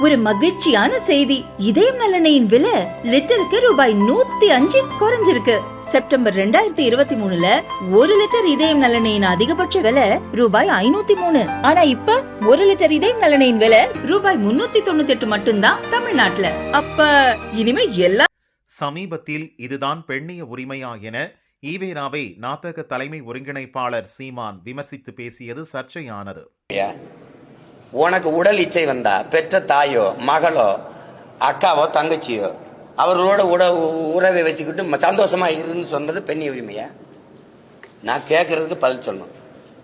ஒரு மகிழ்ச்சியான செய்தி. இதயம் நல்லெண்ணெயின் விலை லிட்டருக்கு ரூபாய் 105 குறைஞ்சிருக்கு. செப்டம்பர் 2023ல 1 லிட்டர் இதயம் நல்லெண்ணெயின் அதிகபட்ச விலை ரூபாய் 503. ஆனா இப்ப 1 லிட்டர் இதயம் நல்லெண்ணெயின் விலை ரூபாய் 398 மட்டும்தான் தமிழ்நாட்டுல. அப்ப இனிமே எல்லா சமீபத்தில் இதுதான் பெண்ணிய உரிமையா என ஈவேராவை நாத்தக தலைமை ஒருங்கிணைப்பாளர் சீமான் விமர்சித்து பேசியது சர்ச்சையானது. உனக்கு உடல் இச்சை வந்தா பெற்ற தாயோ மகளோ அக்காவோ தங்கச்சியோ அவர்களோட உறவை வச்சுக்கிட்டு சந்தோஷமா இருன்னு சொன்னது பெண்ணிய உரிமையா? நான் கேட்கறதுக்கு பதில் சொல்லணும்.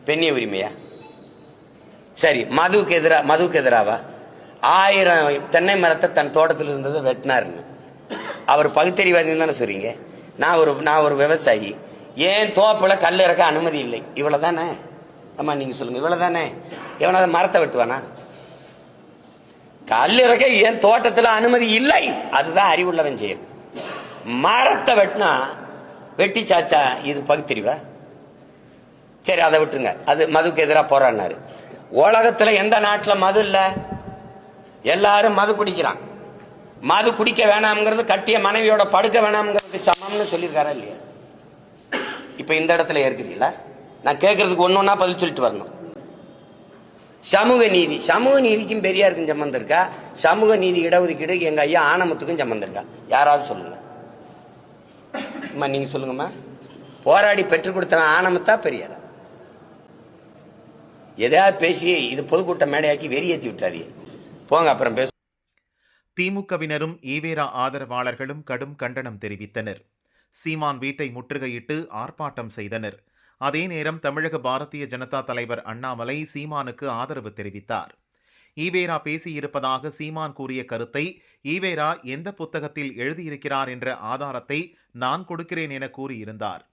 பெண்ணிய உரிமையா? சரி, மதுவுக்கு எதிராவா? 1000 தென்னை மரத்தை தன் தோட்டத்தில் இருந்ததை வெட்டினாருன்னு அவர் பகுத்தறிவாதி தானே சொல்றீங்க? நான் ஒரு விவசாயி, ஏன் தோப்புல கல் இறக்க அனுமதி இல்லை, இவ்வளவுதானே? அம்மா நீங்க சொல்லுங்க, இவ்வளவுதானே? எவனாவது மரத்தை வெட்டுவானா? கல் இறக்க என் தோட்டத்தில் அனுமதி இல்லை, அதுதான் அறிவுள்ளவன் செயல். மரத்தை வெட்டினா வெட்டி சாச்சா இது பகுத்தறிவா? சரி, அதை விட்டுருங்க. அது மதுக்கு எதிராக போராடினாரு. உலகத்துல எந்த நாட்டில் மது இல்ல? எல்லாரும் மது குடிக்கிறான். மது குடிக்க வேணாம்ங்கிறது கட்டிய மனைவியோட படுக்க வேணாம்ங்கிறதுக்கு சமம்னு சொல்லியிருக்காரா இல்லையா? இப்ப இந்த இடத்துல ஏற்கிறீங்களா? நான் கேட்கறதுக்கு ஒன்னொன்னா பதில் சொல்லிட்டு வரணும். சமூக நீதிக்கும் பெரியாருக்கும் சம்பந்தம் இருக்கா? சமூக நீதி இடஒதுக்கீடு எங்க ஐயா ஆனமத்துக்கும் சம்பந்தம் இருக்கா? யாராவது சொல்லுங்க. நீங்க சொல்லுங்கம்மா. போராடி பெற்றுக் கொடுத்தவன் ஆனமத்தா பெரியாரா? எதையாவது பேசி இது பொதுக்கூட்ட மேடையாக்கி வெறியேற்றி விட்டாதீங்க. போங்க, அப்புறம் பேச. திமுகவினரும் ஈவேரா ஆதரவாளர்களும் கடும் கண்டனம் தெரிவித்தனர். சீமான் வீட்டை முற்றுகையிட்டு ஆர்ப்பாட்டம் செய்தனர். அதே நேரம் தமிழக பாரதிய ஜனதா தலைவர் அண்ணாமலை சீமானுக்கு ஆதரவு தெரிவித்தார். ஈவேரா பேசியிருப்பதாக சீமான் கூறிய கருத்தை ஈவேரா எந்த புத்தகத்தில் எழுதியிருக்கிறார் என்ற ஆதாரத்தை நான் கொடுக்கிறேன் என கூறியிருந்தார்.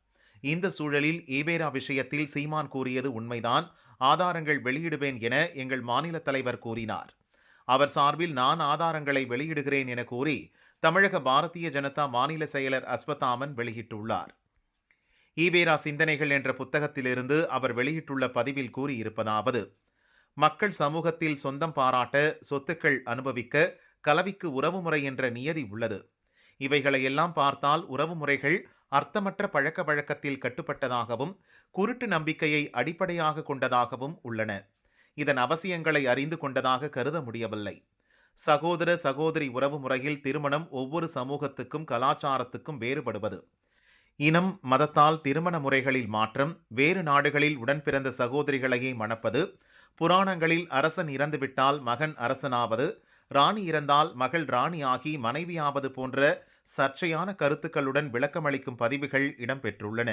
இந்த சூழலில் ஈவேரா விஷயத்தில் சீமான் கூறியது உண்மைதான், ஆதாரங்கள் வெளியிடுவேன் என எங்கள் மாநில தலைவர் கூறினார். அவர் சார்பில் நான் ஆதாரங்களை வெளியிடுகிறேன் என கூறி தமிழக பாரதிய ஜனதா மாநில செயலர் அஸ்வத்தாமன் வெளியிட்டுள்ளார். ஈவேரா சிந்தனைகள் என்ற புத்தகத்திலிருந்து அவர் வெளியிட்டுள்ள பதிவில் கூறியிருப்பதாவது: மக்கள் சமூகத்தில் சொந்தம் பாராட்ட, சொத்துக்கள் அனுபவிக்க, கலவிக்கு உறவுமுறை என்ற நியதி உள்ளது. இவைகளையெல்லாம் பார்த்தால் உறவுமுறைகள் அர்த்தமற்ற பழக்க வழக்கத்தில் கட்டுப்பட்டதாகவும் குருட்டு நம்பிக்கையை அடிப்படையாக கொண்டதாகவும் உள்ளன. இதன் அவசியங்களை அறிந்து கொண்டதாக கருத முடியவில்லை. சகோதர சகோதரி உறவு முறையில் திருமணம் ஒவ்வொரு சமூகத்துக்கும் கலாச்சாரத்துக்கும் வேறுபடுவது. இனம் மதத்தால் திருமண முறைகளில் மாற்றம், வேறு நாடுகளில் உடன் பிறந்த சகோதரிகளையே மணப்பது, புராணங்களில் அரசன் இறந்துவிட்டால் மகன் அரசனாவது, ராணி இறந்தால் மகள் ராணி ஆகி மனைவியாவது போன்ற சர்ச்சையான கருத்துக்களுடன் விளக்கமளிக்கும் பதிவுகள் இடம்பெற்றுள்ளன.